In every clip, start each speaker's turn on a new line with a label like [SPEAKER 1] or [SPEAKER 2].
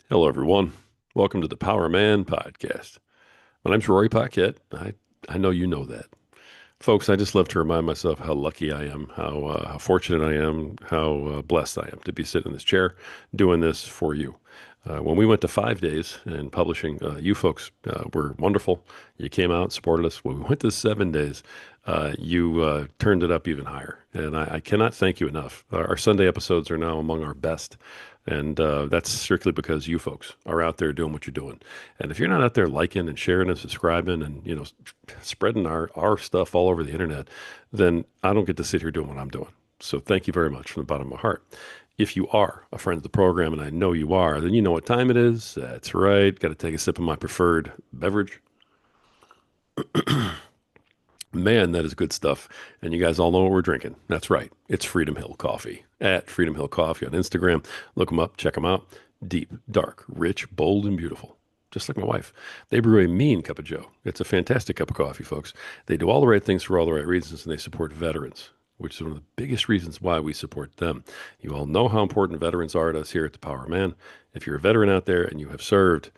[SPEAKER 1] Hello, everyone. Welcome to the Power Man Podcast. My name's Rory Paquette. I know you know that. Folks, I just love to remind myself how lucky I am, how fortunate I am, how blessed I am to be sitting in this chair doing this for you. When we went to 5 days and publishing, you folks were wonderful. You came out, supported us. When we went to 7 days, you turned it up even higher. And I cannot thank you enough. Our Sunday episodes are now among our best. And that's strictly because you folks are out there doing what you're doing. And if you're not out there liking and sharing and subscribing and, spreading our stuff all over the internet, then I don't get to sit here doing what I'm doing. So thank you very much from the bottom of my heart. If you are a friend of the program, and I know you are, then you know what time it is. That's right. Got to take a sip of my preferred beverage. Man, that is good stuff. And you guys all know what we're drinking. That's right. It's Freedom Hill Coffee at Freedom Hill Coffee on Instagram. Look them up, check them out. Deep, dark, rich, bold, and beautiful. Just like my wife. They brew a mean cup of joe. It's a fantastic cup of coffee, folks. They do all the right things for all the right reasons, and they support veterans, which is one of the biggest reasons why we support them. You all know how important veterans are to us here at the Power Man. If you're a veteran out there and you have served,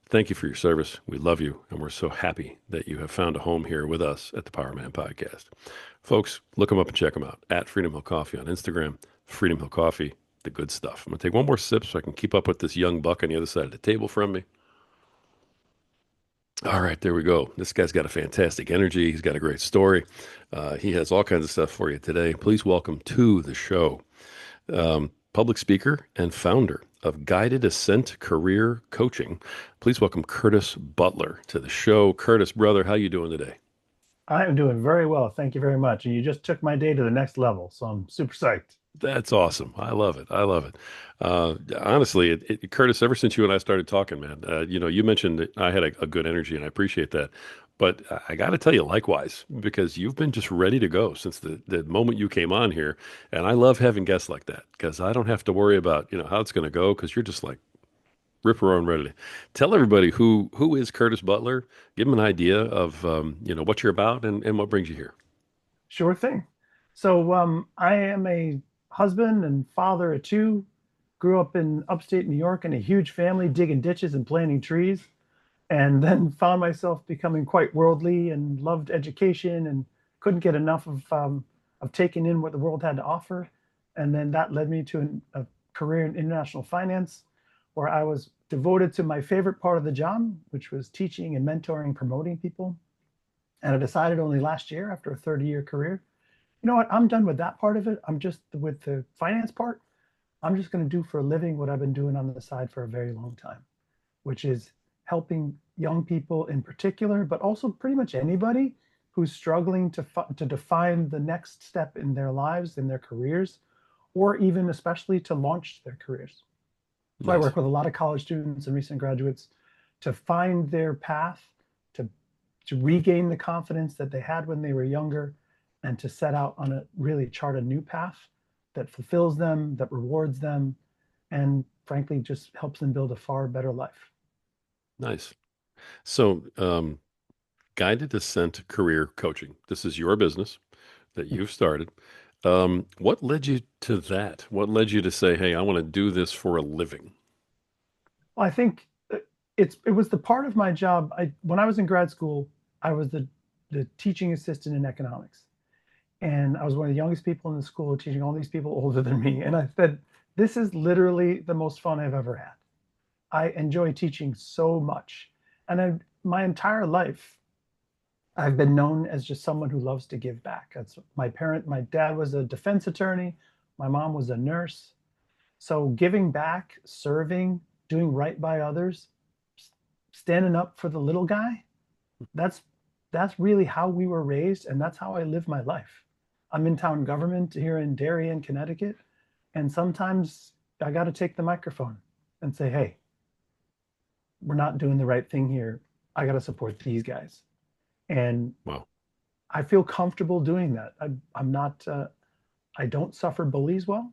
[SPEAKER 1] thank you for your service. We love you, and we're so happy that you have found a home here with us at the Power Man Podcast. Folks, look them up and check them out at Freedom Hill Coffee on Instagram. Freedom Hill Coffee, the good stuff. I'm going to take one more sip so I can keep up with this young buck on the other side of the table from me. All right, there we go. This guy's got a fantastic energy. He's got a great story. He has all kinds of stuff for you today. Please welcome to the show, public speaker and founder of Guided Ascent Career Coaching. Please welcome Curtis Butler to the show. Curtis, brother, how you doing today?
[SPEAKER 2] I am doing very well. Thank you very much. And you just took my day to the next level. So I'm super psyched.
[SPEAKER 1] That's awesome. I love it. I love it. Honestly, Curtis, ever since you and I started talking, man, you mentioned that I had a good energy, and I appreciate that. But I got to tell you, likewise, because you've been just ready to go since the moment you came on here. And I love having guests like that because I don't have to worry about, how it's going to go because you're just like rip roaring ready. Tell everybody who is Curtis Butler. Give them an idea of, what you're about and what brings you here.
[SPEAKER 2] Sure thing. I am a husband and father of two. Grew up in upstate New York in a huge family, digging ditches and planting trees, and then found myself becoming quite worldly and loved education and couldn't get enough of taking in what the world had to offer. And then that led me to a career in international finance, where I was devoted to my favorite part of the job, which was teaching and mentoring, promoting people. And I decided only last year, after a 30-year career, you know what? I'm done with that part of it. I'm just with the finance part. I'm just going to do for a living what I've been doing on the side for a very long time, which is helping young people in particular, but also pretty much anybody who's struggling to define the next step in their lives, in their careers, or even especially to launch their careers. So I
[SPEAKER 1] Nice.
[SPEAKER 2] work with a lot of college students and recent graduates to find their path, to to regain the confidence that they had when they were younger, and to set out on a really chart a new path that fulfills them, that rewards them, and frankly just helps them build a far better life.
[SPEAKER 1] Nice. So, Guided Ascent Career Coaching. This is your business that you've started. What led you to that? What led you to say, "Hey, I want to do this for a living"?
[SPEAKER 2] Well, I think it was the part of my job. When I was in grad school, I was the teaching assistant in economics, and I was one of the youngest people in the school, teaching all these people older than me. And I said, "This is literally the most fun I've ever had. I enjoy teaching so much, and my entire life, I've been known as just someone who loves to give back. That's my dad was a defense attorney, my mom was a nurse, so giving back, serving, doing right by others, standing up for the little guy, that's that's really how we were raised, and that's how I live my life. I'm in town government here in Darien, Connecticut, and sometimes I got to take the microphone and say, "Hey, we're not doing the right thing here. I got to support these guys." And
[SPEAKER 1] Wow.
[SPEAKER 2] I feel comfortable doing that. I'm not, I don't suffer bullies well.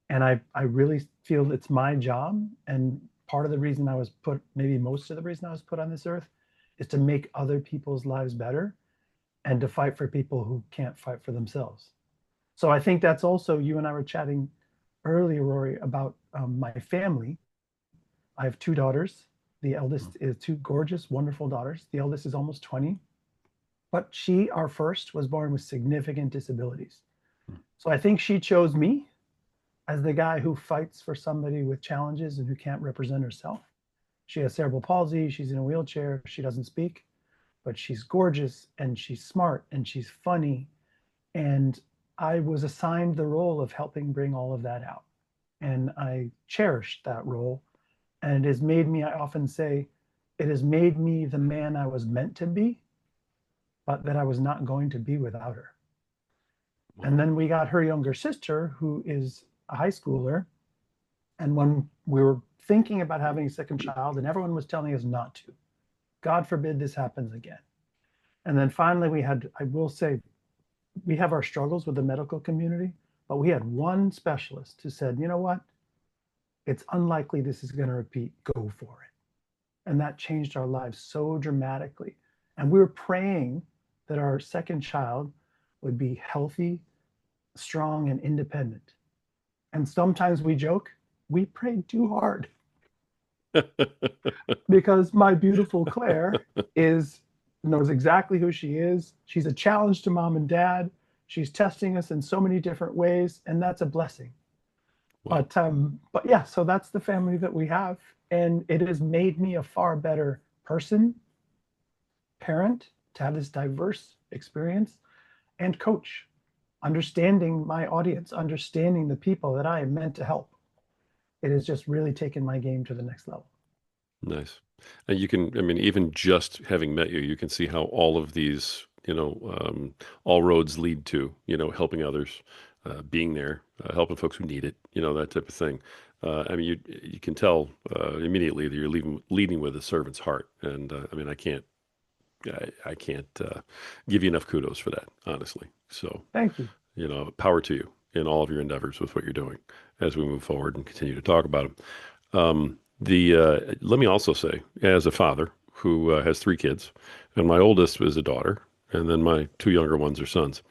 [SPEAKER 2] And I really feel it's my job. And part of the reason I was put, maybe most of the reason I was put on this earth, is to make other people's lives better and to fight for people who can't fight for themselves. So I think that's also, you and I were chatting earlier, Rory, about my family. I have two daughters. The eldest is two gorgeous, wonderful daughters. The eldest is almost 20, but she, our first, was born with significant disabilities. So I think she chose me as the guy who fights for somebody with challenges and who can't represent herself. She has cerebral palsy. She's in a wheelchair. She doesn't speak, but she's gorgeous and she's smart and she's funny. And I was assigned the role of helping bring all of that out. And I cherished that role. And it has made me, I often say, it has made me the man I was meant to be, but that I was not going to be without her. And
[SPEAKER 1] Wow.
[SPEAKER 2] then we got her younger sister, who is a high schooler. And when we were thinking about having a second child, and everyone was telling us not to, God forbid this happens again. And then finally, we had, I will say, we have our struggles with the medical community, but we had one specialist who said, you know what? It's unlikely this is going to repeat. Go for it. And that changed our lives so dramatically. And we were praying that our second child would be healthy, strong, and independent. And sometimes we joke, we prayed too hard because my beautiful Claire is knows exactly who she is. She's a challenge to mom and dad. She's testing us in so many different ways, and that's a blessing.
[SPEAKER 1] Wow.
[SPEAKER 2] But yeah, so that's the family that we have, and it has made me a far better person, parent, to have this diverse experience, and coach, understanding my audience, understanding the people that I am meant to help. It has just really taken my game to the next level.
[SPEAKER 1] Nice. And you can, I mean, even just having met you, you can see how all of these, all roads lead to, helping others, being there, helping folks who need it, that type of thing. I mean, you can tell immediately that you're leading with a servant's heart, and I mean, I can't give you enough kudos for that, honestly. So,
[SPEAKER 2] Thank you.
[SPEAKER 1] power to you in all of your endeavors with what you're doing as we move forward and continue to talk about them. The Let me also say, as a father who has three kids, and my oldest is a daughter, and then my two younger ones are sons.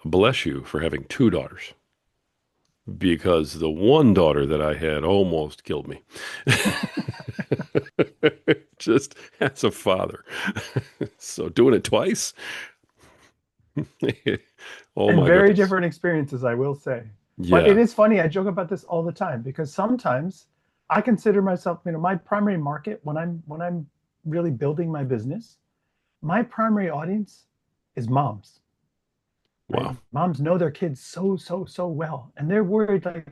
[SPEAKER 1] Bless you for having two daughters, because the one daughter that I had almost killed me. Just as a father. So doing it twice. Oh
[SPEAKER 2] And
[SPEAKER 1] my
[SPEAKER 2] very
[SPEAKER 1] goodness.
[SPEAKER 2] different experiences, I will say. But it
[SPEAKER 1] Yeah.
[SPEAKER 2] is funny, I joke about this all the time because sometimes I consider myself, my primary market when I'm really building my business, my primary audience is moms, right?
[SPEAKER 1] Wow.
[SPEAKER 2] Moms know their kids so, so, so well. And they're worried like,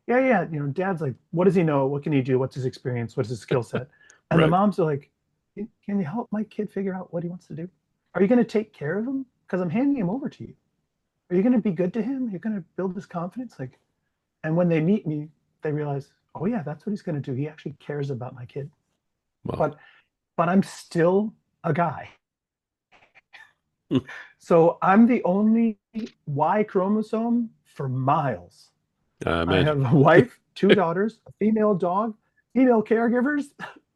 [SPEAKER 2] yeah, yeah, dad's like, what does he know? What can he do? What's his experience? What's his skill set? And the
[SPEAKER 1] Right.
[SPEAKER 2] moms are like, can you help my kid figure out what he wants to do? Are you going to take care of him? Because I'm handing him over to you. Are you going to be good to him? You're going to build his confidence? Like, and when they meet me, they realize, oh yeah, that's what he's going to do. He actually cares about my kid.
[SPEAKER 1] Wow.
[SPEAKER 2] But I'm still a guy. So I'm the only Y chromosome for miles.
[SPEAKER 1] I
[SPEAKER 2] I
[SPEAKER 1] imagine.
[SPEAKER 2] have a wife, two daughters, a female dog, female caregivers.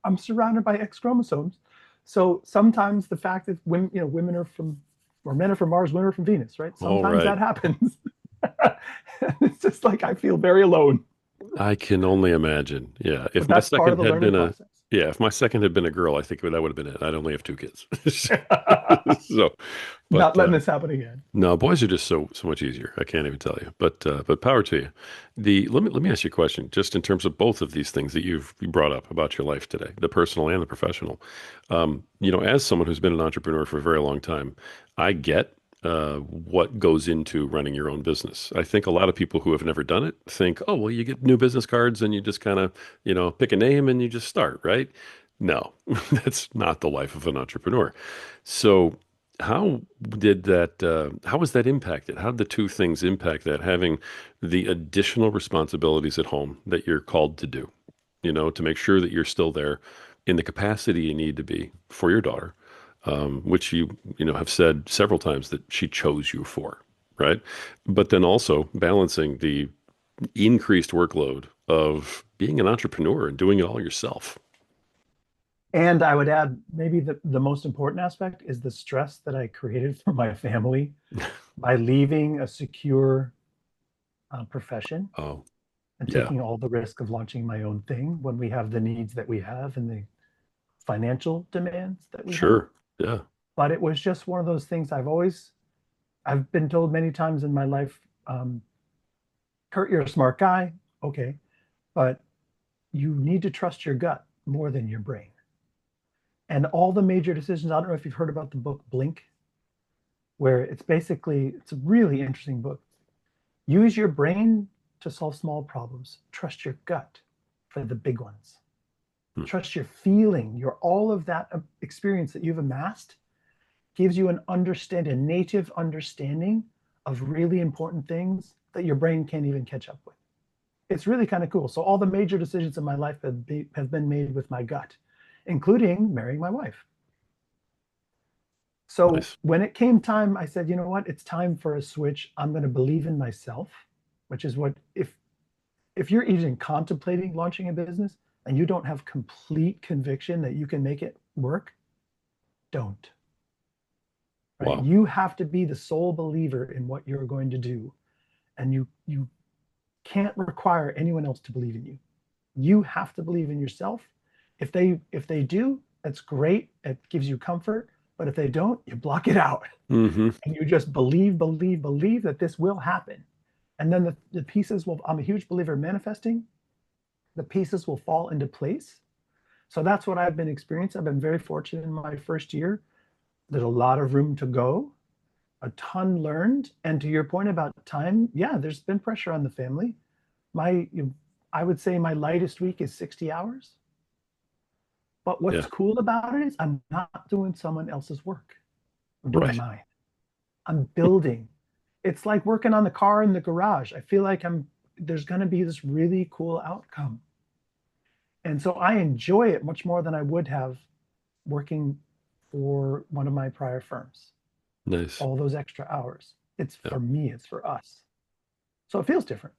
[SPEAKER 2] I'm surrounded by X chromosomes. So sometimes the fact that women are from, or men are from Mars, women are from Venus, right?
[SPEAKER 1] All
[SPEAKER 2] Sometimes
[SPEAKER 1] right.
[SPEAKER 2] that happens. It's just like I feel very alone,
[SPEAKER 1] I can only imagine. Yeah.
[SPEAKER 2] but that's part of the learning process.
[SPEAKER 1] If my second had been a girl, I think that would have been it. I'd only have two kids. So, but
[SPEAKER 2] Not letting this happen again.
[SPEAKER 1] no, boys are just so much easier. I can't even tell you. But power to you. Let me ask you a question, just in terms of both of these things that you brought up about your life today, the personal and the professional. As someone who's been an entrepreneur for a very long time, I get what goes into running your own business. I think a lot of people who have never done it think, oh, well, you get new business cards and you just kind of, pick a name and you just start, right? No, that's not the life of an entrepreneur. So how was that impacted? How did the two things impact that, having the additional responsibilities at home that you're called to do, to make sure that you're still there in the capacity you need to be for your daughter, which you have said several times that she chose you for, right? But then also balancing the increased workload of being an entrepreneur and doing it all yourself.
[SPEAKER 2] And I would add maybe the most important aspect is the stress that I created for my family by leaving a secure profession
[SPEAKER 1] Oh,
[SPEAKER 2] and
[SPEAKER 1] Yeah.
[SPEAKER 2] taking all the risk of launching my own thing when we have the needs that we have and the financial demands that we have.
[SPEAKER 1] Sure. Yeah.
[SPEAKER 2] But it was just one of those things I've been told many times in my life, Kurt, you're a smart guy. Okay. But you need to trust your gut more than your brain. And all the major decisions, I don't know if you've heard about the book Blink, where it's a really interesting book. Use your brain to solve small problems. Trust your gut for the big ones.
[SPEAKER 1] Hmm.
[SPEAKER 2] Trust your feeling, your all of that experience that you've amassed gives you a native understanding of really important things that your brain can't even catch up with. It's really kind of cool. So all the major decisions in my life have been made with my gut, including marrying my wife. So
[SPEAKER 1] Nice.
[SPEAKER 2] when it came time, I said, you know what? It's time for a switch. I'm going to believe in myself, which is what if you're even contemplating launching a business and you don't have complete conviction that you can make it work, don't. Right?
[SPEAKER 1] Wow.
[SPEAKER 2] You have to be the sole believer in what you're going to do, and you can't require anyone else to believe in you. You have to believe in yourself. If they do, that's great. It gives you comfort. But if they don't, you block it out
[SPEAKER 1] Hmm.
[SPEAKER 2] and you just believe that this will happen. And then the pieces will, I'm a huge believer in manifesting. The pieces will fall into place. So that's what I've been experiencing. I've been very fortunate in my first year. There's a lot of room to go, a ton learned. And to your point about time, yeah, there's been pressure on the family. My, I would say my lightest week is 60 hours. But what's
[SPEAKER 1] Yeah.
[SPEAKER 2] cool about it is I'm not doing someone else's work. I'm doing
[SPEAKER 1] Right.
[SPEAKER 2] mine. I'm building. It's like working on the car in the garage. I feel like there's going to be this really cool outcome. And so I enjoy it much more than I would have working for one of my prior firms.
[SPEAKER 1] Nice.
[SPEAKER 2] All those extra hours. It's
[SPEAKER 1] Yeah.
[SPEAKER 2] for me, it's for us. So it feels different.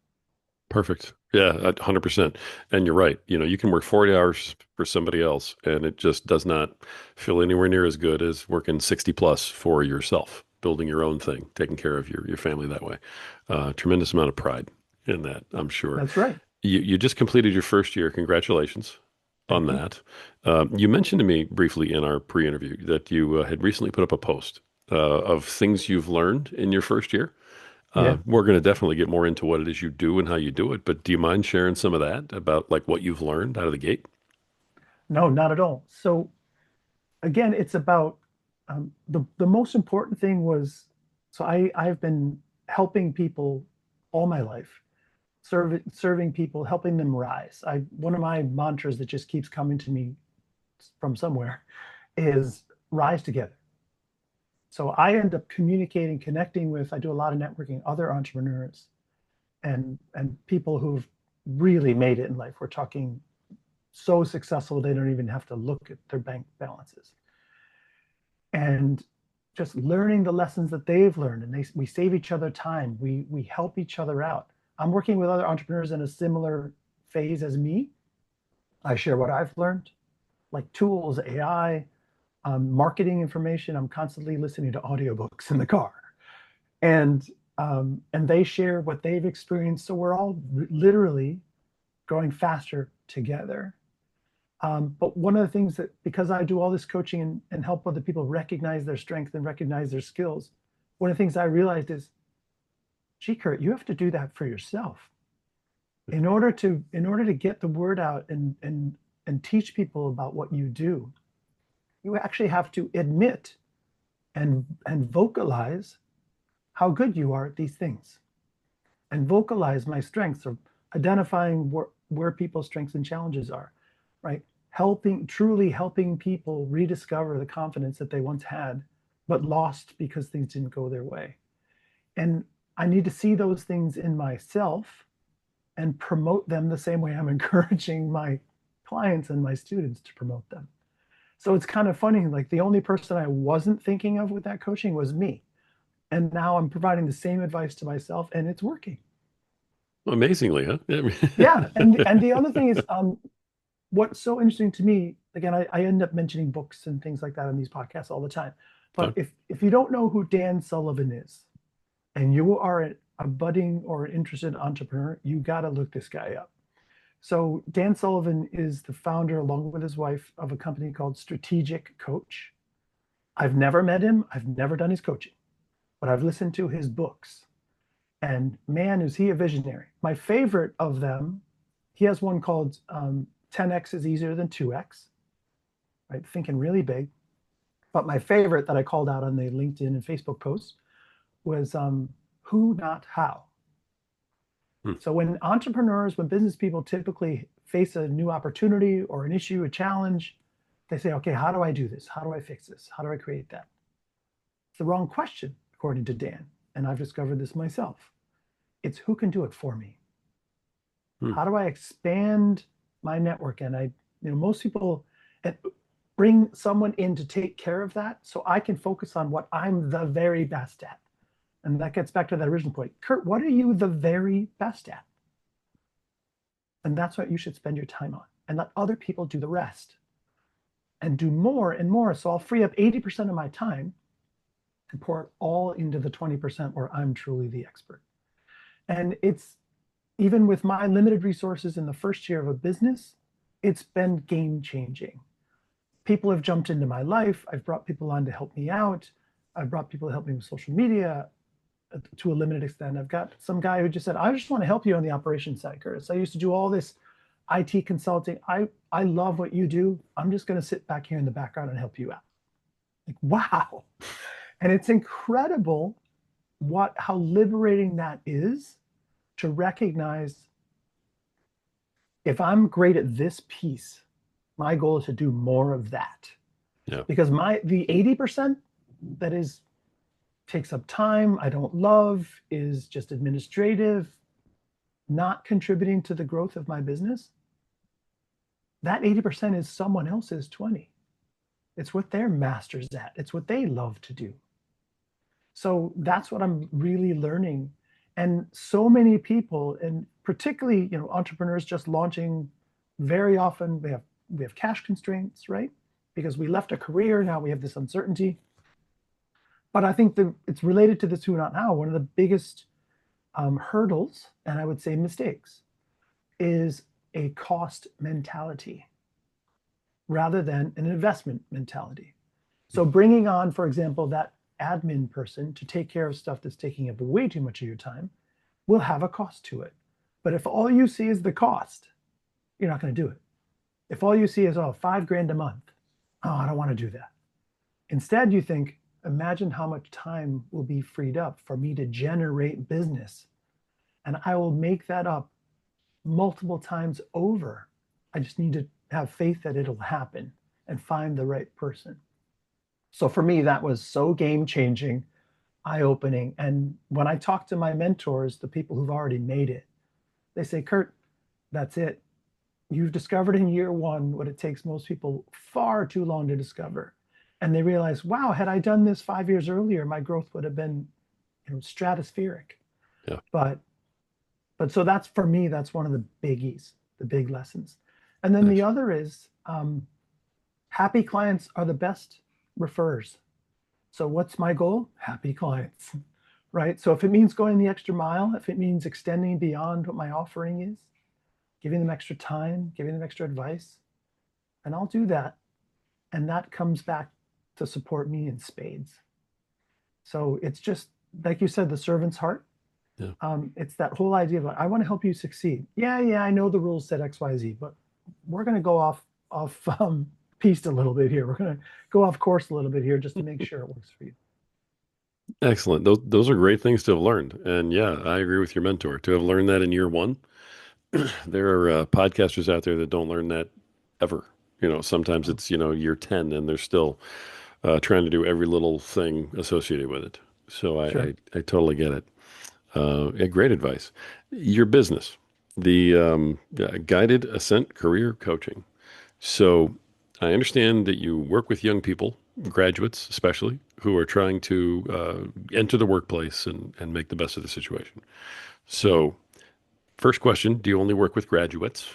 [SPEAKER 1] Perfect. Yeah, 100%. And you're right. You can work 40 hours for somebody else and it just does not feel anywhere near as good as working 60 plus for yourself, building your own thing, taking care of your family that way. Tremendous amount of pride in that, I'm sure.
[SPEAKER 2] That's right.
[SPEAKER 1] You just completed your first year. Congratulations on
[SPEAKER 2] Thank you.
[SPEAKER 1] that. You mentioned to me briefly in our pre-interview that you had recently put up a post of things you've learned in your first year.
[SPEAKER 2] Yeah.
[SPEAKER 1] We're going to definitely get more into what it is you do and how you do it, but do you mind sharing some of that about like what you've learned out of the gate?
[SPEAKER 2] No, not at all. So again, it's about the most important thing was so I've been helping people all my life, serving people, helping them rise. I One of my mantras that just keeps coming to me from somewhere is rise together. So I end up communicating, connecting with. I do a lot of networking, other entrepreneurs and people who've really made it in life. We're talking so successful they don't even have to look at their bank balances and just learning the lessons that they've learned, and we save each other time, we help each other out. I'm working with other entrepreneurs in a similar phase as me. I share what I've learned, like tools, AI, marketing information. I'm constantly listening to audiobooks in the car, and they share what they've experienced, so we're all literally growing faster together. But one of the things that, because I do all this coaching and help other people recognize their strength and recognize their skills, one of the things I realized is, gee, Kurt, you have to do that for yourself. In order to get the word out and teach people about what you do, you actually have to admit and vocalize how good you are at these things, and vocalize my strengths, or identifying where people's strengths and challenges are, right? Truly helping people rediscover the confidence that they once had, but lost because things didn't go their way. And I need to see those things in myself and promote them the same way I'm encouraging my clients and my students to promote them. So it's kind of funny, like the only person I wasn't thinking of with that coaching was me. And now I'm providing the same advice to myself and it's working.
[SPEAKER 1] Amazingly, huh? I
[SPEAKER 2] Yeah. And
[SPEAKER 1] mean-
[SPEAKER 2] the other thing is, what's so interesting to me, again, I end up mentioning books and things like that on these podcasts all the time. But
[SPEAKER 1] Fine.
[SPEAKER 2] if you don't know who Dan Sullivan is, and you are a budding or interested entrepreneur, you got to look this guy up. So Dan Sullivan is the founder, along with his wife, of a company called Strategic Coach. I've never met him. I've never done his coaching, but I've listened to his books. And man, is he a visionary. My favorite of them, he has one called 10X is easier than 2X, right? Thinking really big. But my favorite that I called out on the LinkedIn and Facebook posts was who, not how.
[SPEAKER 1] Hmm.
[SPEAKER 2] So when entrepreneurs, when business people typically face a new opportunity or an issue, a challenge, they say, okay, how do I do this? How do I fix this? How do I create that? It's the wrong question, according to Dan. And I've discovered this myself. It's who can do it for me?
[SPEAKER 1] Hmm.
[SPEAKER 2] How do I expand my network? And most people bring someone in to take care of that so I can focus on what I'm the very best at. And that gets back to that original point. Kurt, what are you the very best at? And that's what you should spend your time on and let other people do the rest and do more and more. So I'll free up 80% of my time and pour it all into the 20% where I'm truly the expert. And it's even with my limited resources in the first year of a business, it's been game changing. People have jumped into my life. I've brought people on to help me out. I've brought people to help me with social media to a limited extent. I've got some guy who just said, I just want to help you on the operations side, Curtis. I used to do all this IT consulting. I love what you do. I'm just going to sit back here in the background and help you out. Like, wow. And it's incredible how liberating that is to recognize if I'm great at this piece, my goal is to do more of that.
[SPEAKER 1] Yeah.
[SPEAKER 2] Because the 80% that takes up time, I don't love, is just administrative, not contributing to the growth of my business, that 80% is someone else's 20. It's what they're masters at. It's what they love to do. So that's what I'm really learning. And so many people, and particularly, entrepreneurs just launching, very often we have cash constraints, right? Because we left a career, now we have this uncertainty. But I think it's related to this who, not how. One of the biggest hurdles, and I would say mistakes, is a cost mentality rather than an investment mentality. So bringing on, for example, that admin person to take care of stuff that's taking up way too much of your time will have a cost to it. But if all you see is the cost, you're not going to do it. If all you see is, oh, $5,000 a month, oh, I don't want to do that. Instead, you think, imagine how much time will be freed up for me to generate business. And I will make that up multiple times over. I just need to have faith that it'll happen and find the right person. So for me, that was so game changing, eye opening. And when I talk to my mentors, the people who've already made it, they say, Kurt, that's it. You've discovered in year one what it takes most people far too long to discover. And they realize, wow, had I done this 5 years earlier, my growth would have been, stratospheric.
[SPEAKER 1] Yeah.
[SPEAKER 2] But so that's, for me, that's one of the biggies, the big lessons. And then the
[SPEAKER 1] Nice.
[SPEAKER 2] other is happy clients are the best referrers. So what's my goal? Happy clients, right? So if it means going the extra mile, if it means extending beyond what my offering is, giving them extra time, giving them extra advice, and I'll do that. And that comes back to support me in spades. So it's just, like you said, the servant's heart.
[SPEAKER 1] Yeah.
[SPEAKER 2] It's that whole idea of, I want to help you succeed. Yeah, I know the rules said X, Y, Z, but we're going to go off piste a little bit here. We're going to go off course a little bit here just to make sure it works for you.
[SPEAKER 1] Excellent. Those are great things to have learned. And yeah, I agree with your mentor. To have learned that in year one, there are podcasters out there that don't learn that ever. Sometimes
[SPEAKER 2] Oh,
[SPEAKER 1] it's, year 10 and they're still trying to do every little thing associated with it. So
[SPEAKER 2] sure.
[SPEAKER 1] I totally get it. Yeah, great advice. Your business, the guided Ascent career coaching. So I understand that you work with young people, graduates especially, who are trying to enter the workplace and make the best of the situation. So, first question, do you only work with graduates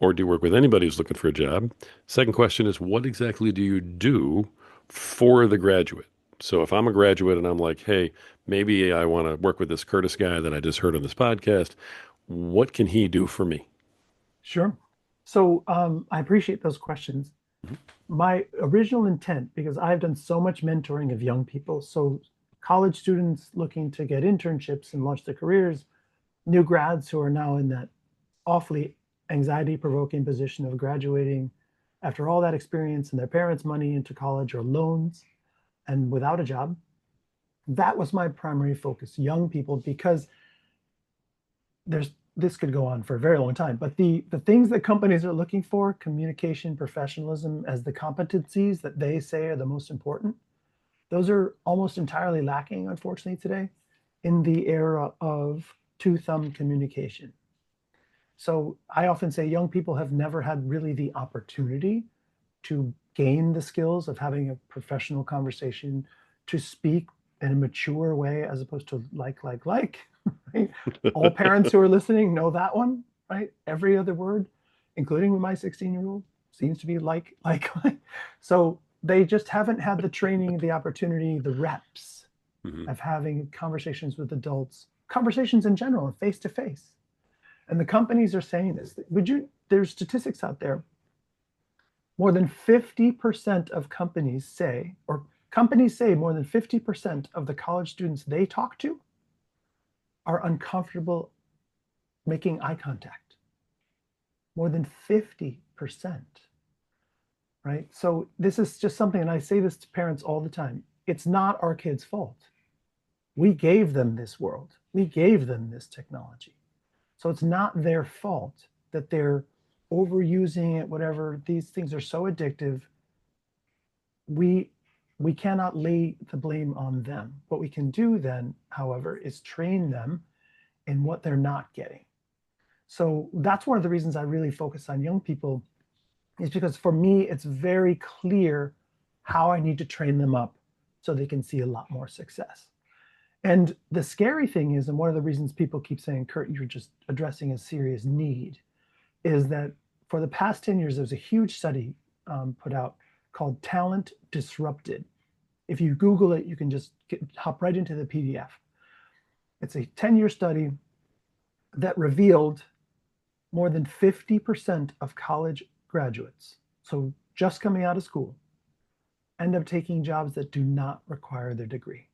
[SPEAKER 1] or do you work with anybody who's looking for a job? Second question is, what exactly do you do for the graduate? So if I'm a graduate and I'm like, hey, maybe I want to work with this Curtis guy that I just heard on this podcast, what can he do for me?
[SPEAKER 2] Sure. So I appreciate those questions.
[SPEAKER 1] Mhm.
[SPEAKER 2] My original intent, because I've done so much mentoring of young people, so college students looking to get internships and launch their careers, new grads who are now in that awfully anxiety provoking position of graduating after all that experience and their parents' money into college or loans and without a job. That was my primary focus, young people, because there's this could go on for a very long time, but the things that companies are looking for, communication, professionalism as the competencies that they say are the most important, those are almost entirely lacking, unfortunately, today in the era of two-thumb communication. So I often say young people have never had really the opportunity to gain the skills of having a professional conversation, to speak in a mature way as opposed to like, right? All parents who are listening know that one, right? Every other word, including my 16-year-old, seems to be like. So they just haven't had the training, the opportunity, the reps
[SPEAKER 1] Mhm.
[SPEAKER 2] of having conversations with adults, conversations in general, and face to face. And the companies are saying this. There's statistics out there. More than 50% of companies say, or companies say more than 50% of the college students they talk to are uncomfortable making eye contact. More than 50%, right? So this is just something, and I say this to parents all the time. It's not our kids' fault. We gave them this world. We gave them this technology. So it's not their fault that they're overusing it, whatever. These things are so addictive. We we cannot lay the blame on them. What we can do then, however, is train them in what they're not getting. So that's one of the reasons I really focus on young people, is because for me, it's very clear how I need to train them up so they can see a lot more success. And the scary thing is, and one of the reasons people keep saying, Kurt, you're just addressing a serious need, is that for the past 10 years, there's a huge study put out called Talent Disrupted. If you Google it, you can just hop right into the PDF. It's a 10-year study that revealed more than 50% of college graduates, so just coming out of school, end up taking jobs that do not require their degree.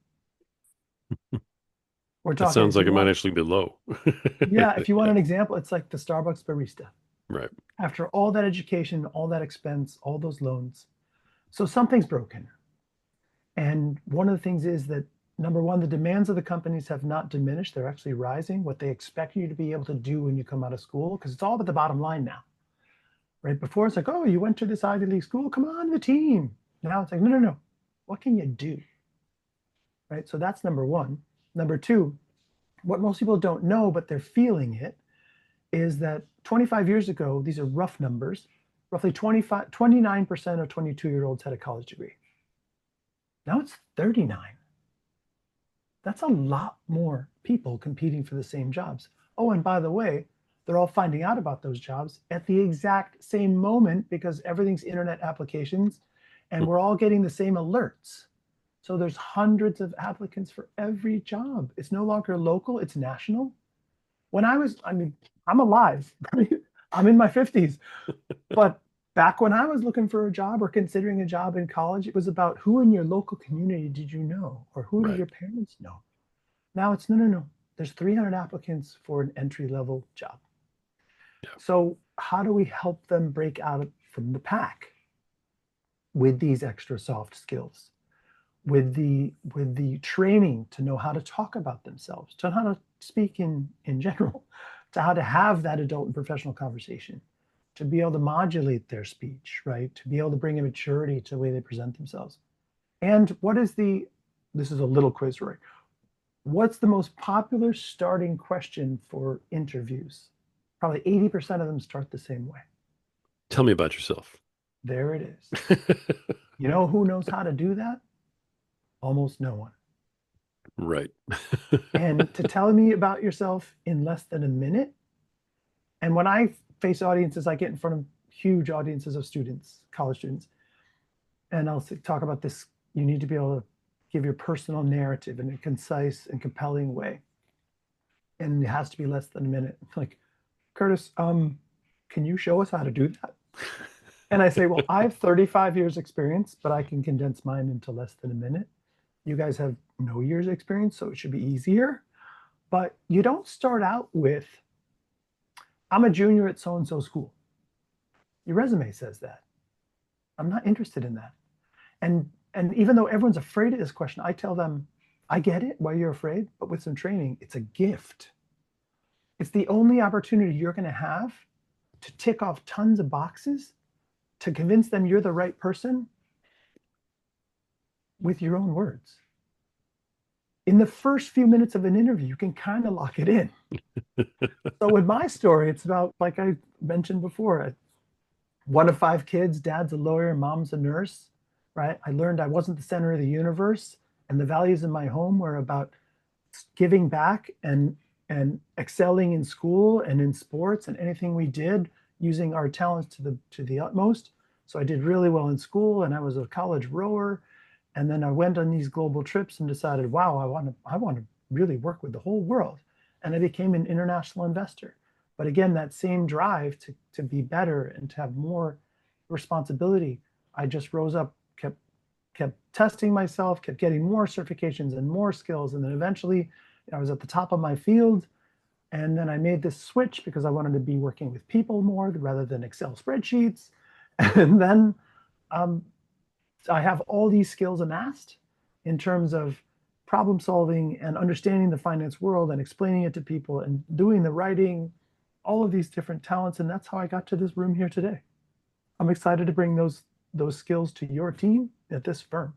[SPEAKER 2] We're
[SPEAKER 1] That
[SPEAKER 2] talking,
[SPEAKER 1] sounds
[SPEAKER 2] if
[SPEAKER 1] like
[SPEAKER 2] you
[SPEAKER 1] it might
[SPEAKER 2] want,
[SPEAKER 1] actually be low.
[SPEAKER 2] yeah, if you want
[SPEAKER 1] Yeah,
[SPEAKER 2] an example, it's like the Starbucks barista.
[SPEAKER 1] right.
[SPEAKER 2] After all that education, all that expense, all those loans, so something's broken. And one of the things is that, number one, the demands of the companies have not diminished. They're actually rising. What they expect you to be able to do when you come out of school, because it's all about the bottom line now, right? Before it's like, oh, you went to this Ivy League school, come on the team. Now it's like, no, no, no. What can you do? Right? So that's number one. Number two, what most people don't know, but they're feeling it, is that 25 years ago, these are rough numbers, roughly 29% of 22-year-olds had a college degree. Now it's 39. That's a lot more people competing for the same jobs. Oh, and by the way, they're all finding out about those jobs at the exact same moment because everything's internet applications and we're all getting the same alerts. So there's hundreds of applicants for every job. It's no longer local, it's national. I mean, I'm alive. I'm in my 50s, but back when I was looking for a job or considering a job in college, it was about who in your local community did you know or who did
[SPEAKER 1] Right.
[SPEAKER 2] your parents know? Now it's no, no, no. There's 300 applicants for an entry level job.
[SPEAKER 1] Yeah.
[SPEAKER 2] So how do we help them break out from the pack with these extra soft skills, with the training to know how to talk about themselves, to know how to speak in general, to how to have that adult and professional conversation, to be able to modulate their speech, right? To be able to bring a maturity to the way they present themselves. And this is a little quiz, Roy. What's the most popular starting question for interviews? Probably 80% of them start the same way.
[SPEAKER 1] Tell me about yourself.
[SPEAKER 2] There it is. You know who knows how to do that? Almost no one.
[SPEAKER 1] Right.
[SPEAKER 2] And to tell me about yourself in less than a minute, and when I face audiences, I get in front of huge audiences of students, college students, and I'll talk about this. You need to be able to give your personal narrative in a concise and compelling way. And it has to be less than a minute. Like, Curtis, can you show us how to do that? And I say, well, I have 35 years experience, but I can condense mine into less than a minute. You guys have no years experience, so it should be easier. But you don't start out with, I'm a junior at so and so school. Your resume says that. I'm not interested in that. And even though everyone's afraid of this question, I tell them, I get it why you're afraid, but with some training, it's a gift. It's the only opportunity you're going to have to tick off tons of boxes to convince them you're the right person with your own words. In the first few minutes of an interview, you can kind of lock it in. So with my story, it's about, like I mentioned before, one of five kids, dad's a lawyer, mom's a nurse, right? I learned I wasn't the center of the universe, and the values in my home were about giving back and excelling in school and in sports and anything we did, using our talents to the utmost. So I did really well in school, and I was a college rower. And then I went on these global trips and decided, wow, I want to really work with the whole world. And I became an international investor. But again, that same drive to be better and to have more responsibility, I just rose up, kept testing myself, kept getting more certifications and more skills. And then eventually I was at the top of my field. And then I made this switch because I wanted to be working with people more rather than Excel spreadsheets. And then I have all these skills amassed in terms of problem solving and understanding the finance world and explaining it to people and doing the writing, all of these different talents. And that's how I got to this room here today. I'm excited to bring those skills to your team at this firm.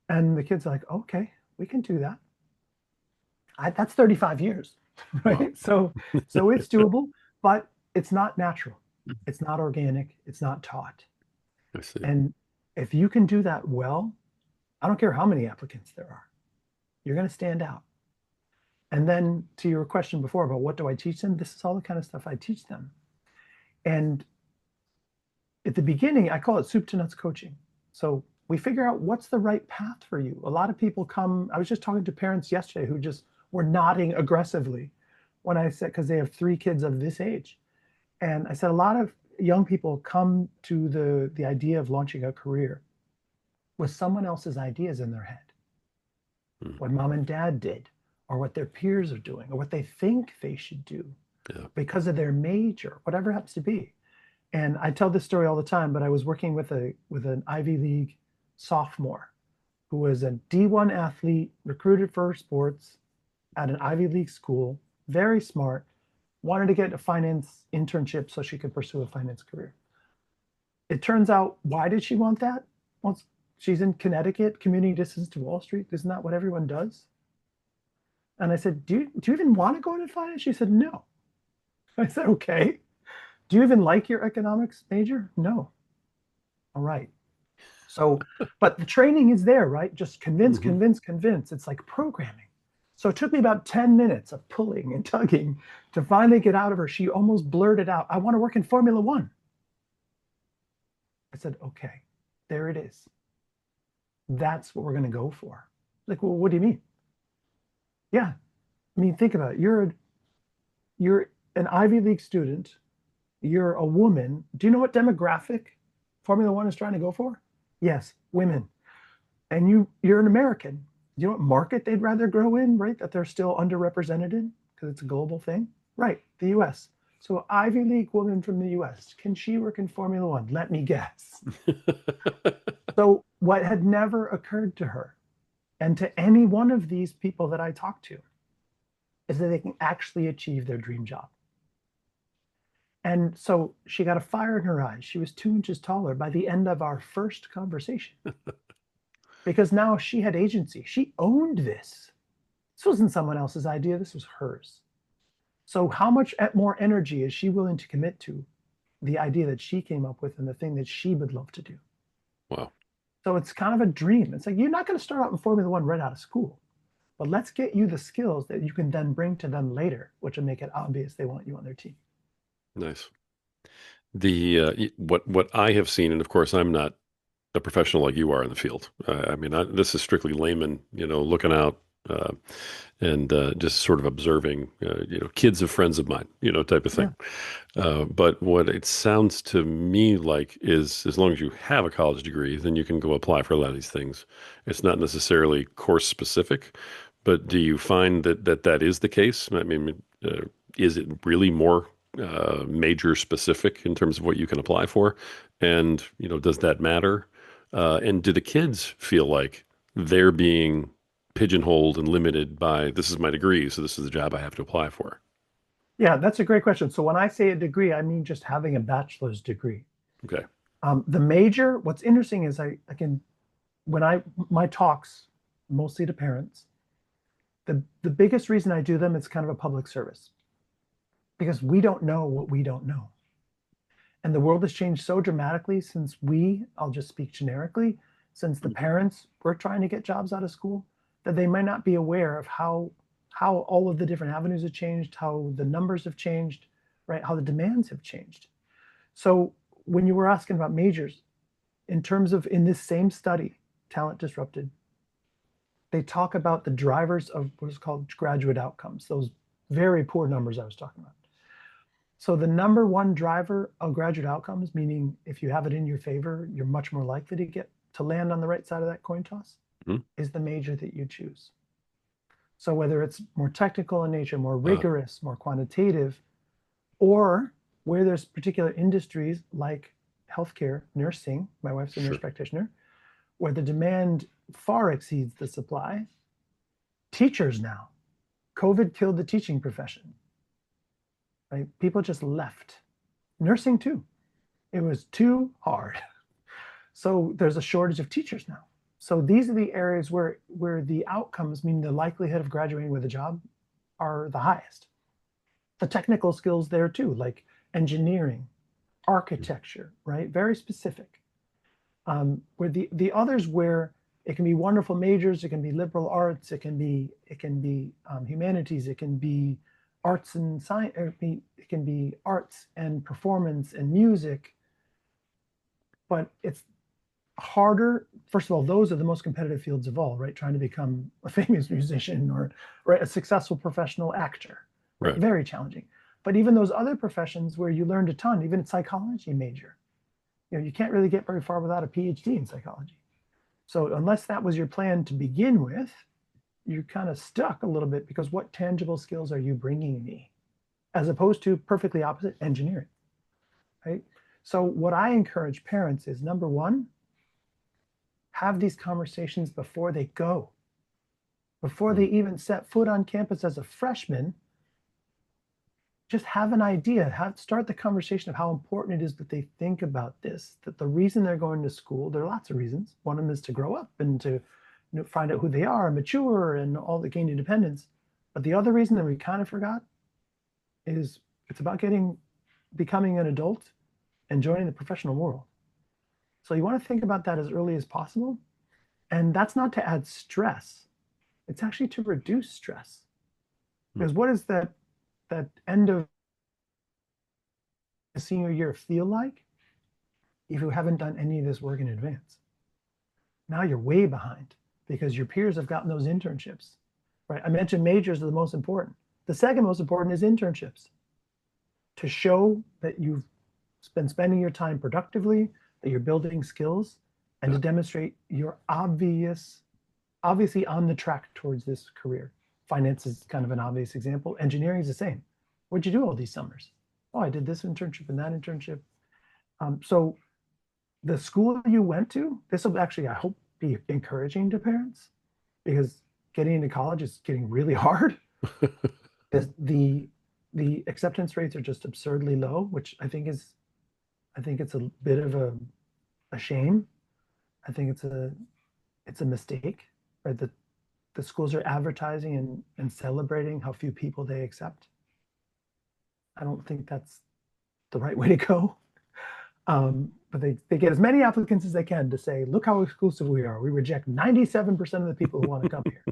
[SPEAKER 2] And the kids are like, okay, we can do that. That's 35 years, right?
[SPEAKER 1] Wow.
[SPEAKER 2] So it's doable, but it's not natural. It's not organic. It's not taught.
[SPEAKER 1] I see.
[SPEAKER 2] And if you can do that well, I don't care how many applicants there are, you're going to stand out. And then to your question before about what do I teach them, this is all the kind of stuff I teach them. And at the beginning, I call it soup to nuts coaching. So we figure out what's the right path for you. A lot of people come, I was just talking to parents yesterday who just were nodding aggressively when I said, because they have three kids of this age. And I said, a lot of young people come to the idea of launching a career with someone else's ideas in their head,
[SPEAKER 1] Hmm.
[SPEAKER 2] what mom and dad did, or what their peers are doing, or what they think they should do
[SPEAKER 1] Yeah.
[SPEAKER 2] because of their major, whatever it happens to be. And I tell this story all the time, but I was working with an Ivy League sophomore who was a D1 athlete, recruited for sports at an Ivy League school, very smart, wanted to get a finance internship so she could pursue a finance career. It turns out, why did she want that? Well, she's in Connecticut, commuting distance to Wall Street. Isn't that what everyone does? And I said, do you even want to go into finance? She said, no. I said, okay. Do you even like your economics major? No. All right. So, but the training is there, right? Just convince,
[SPEAKER 1] Hmm.
[SPEAKER 2] convince, convince. It's like programming. So it took me about 10 minutes of pulling and tugging to finally get out of her. She almost blurted out, I want to work in Formula One. I said, okay, there it is. That's what we're going to go for. Like, well, what do you mean? Yeah. I mean, think about it. You're an Ivy League student. You're a woman. Do you know what demographic Formula One is trying to go for? Yes, women. And you're an American. You know what market they'd rather grow in, right? That they're still underrepresented because it's a global thing? Right, the US. So Ivy League woman from the US, can she work in Formula One? Let me guess. So what had never occurred to her and to any one of these people that I talk to is that they can actually achieve their dream job. And so she got a fire in her eyes. She was 2 inches taller by the end of our first conversation because now she had agency. She owned this. This wasn't someone else's idea, this was hers. So, how much more energy is she willing to commit to the idea that she came up with and the thing that she would love to do?
[SPEAKER 1] Wow.
[SPEAKER 2] So, it's kind of a dream. It's like you're not going to start out in Formula One right out of school, but let's get you the skills that you can then bring to them later, which will make it obvious they want you on their team.
[SPEAKER 1] Nice. The what I have seen, and of course I'm not a professional like you are in the field. I mean, this is strictly layman, looking out and just sort of observing, kids of friends of mine, type of
[SPEAKER 2] Yeah.
[SPEAKER 1] thing. But what it sounds to me like is as long as you have a college degree, then you can go apply for a lot of these things. It's not necessarily course specific, but do you find that is the case? I mean, is it really more major specific in terms of what you can apply for? And, does that matter? And do the kids feel like they're being pigeonholed and limited by this is my degree, so this is the job I have to apply for?
[SPEAKER 2] Yeah, that's a great question. So when I say a degree, I mean just having a bachelor's degree.
[SPEAKER 1] Okay.
[SPEAKER 2] The major, what's interesting is I can, when my talks, mostly to parents, the biggest reason I do them is kind of a public service because we don't know what we don't know. And the world has changed so dramatically since I'll just speak generically, since the parents were trying to get jobs out of school, that they might not be aware of how all of the different avenues have changed, how the numbers have changed, right? How the demands have changed. So when you were asking about majors, in terms of in this same study, Talent Disrupted, they talk about the drivers of what is called graduate outcomes, those very poor numbers I was talking about. So the number one driver of graduate outcomes, meaning if you have it in your favor, you're much more likely to land on the right side of that coin toss,
[SPEAKER 1] Mhm.
[SPEAKER 2] is the major that you choose. So whether it's more technical in nature, more
[SPEAKER 1] Uh,
[SPEAKER 2] rigorous, more quantitative, or where there's particular industries like healthcare, nursing, my wife's a nurse
[SPEAKER 1] sure.
[SPEAKER 2] practitioner, where the demand far exceeds the supply. Teachers now, COVID killed the teaching profession, right? People just left. Nursing too. It was too hard. So there's a shortage of teachers now. So these are the areas where the outcomes, meaning the likelihood of graduating with a job, are the highest. The technical skills there too, like engineering, architecture, right? Very specific. Where the others where it can be wonderful majors, it can be liberal arts, it can be humanities, it can be arts and science, it can be arts and performance and music, but it's harder. First of all, those are the most competitive fields of all, right? Trying to become a famous musician or right, a successful professional actor, right?
[SPEAKER 1] Right.
[SPEAKER 2] Very challenging. But even those other professions where you learned a ton, even a psychology major, you can't really get very far without a PhD in psychology. So unless that was your plan to begin with, you're kind of stuck a little bit because what tangible skills are you bringing me? As opposed to perfectly opposite engineering, right? So what I encourage parents is number one, have these conversations before they go. Before they
[SPEAKER 1] Mhm.
[SPEAKER 2] even set foot on campus as a freshman, just have an idea, start the conversation of how important it is that they think about this, that the reason they're going to school, there are lots of reasons. One of them is to grow up and to find out who they are, mature, and all the gain independence. But the other reason that we kind of forgot is it's about becoming an adult and joining the professional world. So you want to think about that as early as possible. And that's not to add stress. It's actually to reduce stress.
[SPEAKER 1] Mhm.
[SPEAKER 2] Because what is that end of the senior year feel like if you haven't done any of this work in advance? Now you're way behind because your peers have gotten those internships, right? I mentioned majors are the most important. The second most important is internships to show that you've been spending your time productively, that you're building skills, and
[SPEAKER 1] Yeah.
[SPEAKER 2] to demonstrate you're obviously on the track towards this career. Finance is kind of an obvious example. Engineering is the same. What'd you do all these summers? Oh, I did this internship and that internship. So the school you went to, this will actually, I hope, be encouraging to parents because getting into college is getting really hard. The the acceptance rates are just absurdly low, which I think it's a bit of a shame. I think it's a mistake, right? The schools are advertising and celebrating how few people they accept. I don't think that's the right way to go. But they get as many applicants as they can to say, look how exclusive we are. We reject 97% of the people who want to come here.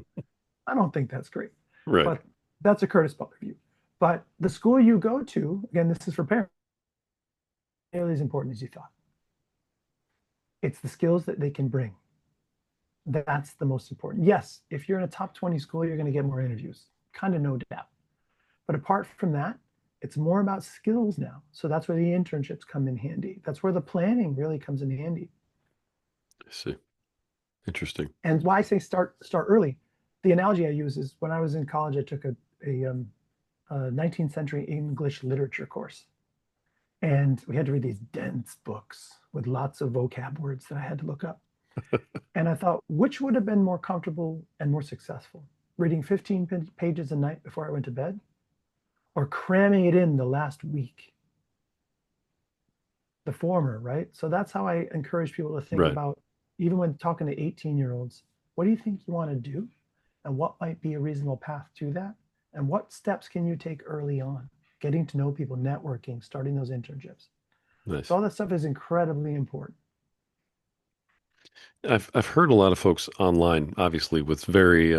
[SPEAKER 2] I don't think that's great.
[SPEAKER 1] Right.
[SPEAKER 2] But that's a Curtis Butler view. But the school you go to, again, this is for parents, nearly as important as you thought. It's the skills that they can bring. That's the most important. Yes, if you're in a top 20 school, you're going to get more interviews, kind of no doubt. But apart from that, it's more about skills now. So that's where the internships come in handy. That's where the planning really comes in handy.
[SPEAKER 1] I see. Interesting.
[SPEAKER 2] And why I say start early. The analogy I use is when I was in college, I took a 19th century English literature course. And we had to read these dense books with lots of vocab words that I had to look up. And I thought, which would have been more comfortable and more successful? Reading 15 pages a night before I went to bed or cramming it in the last week? The former, right? So that's how I encourage people to think
[SPEAKER 1] Right.
[SPEAKER 2] about, even when talking to 18-year-olds, what do you think you want to do? And what might be a reasonable path to that? And what steps can you take early on? Getting to know people, networking, starting those internships. So
[SPEAKER 1] Nice.
[SPEAKER 2] all that stuff is incredibly important.
[SPEAKER 1] I've heard a lot of folks online, obviously, with very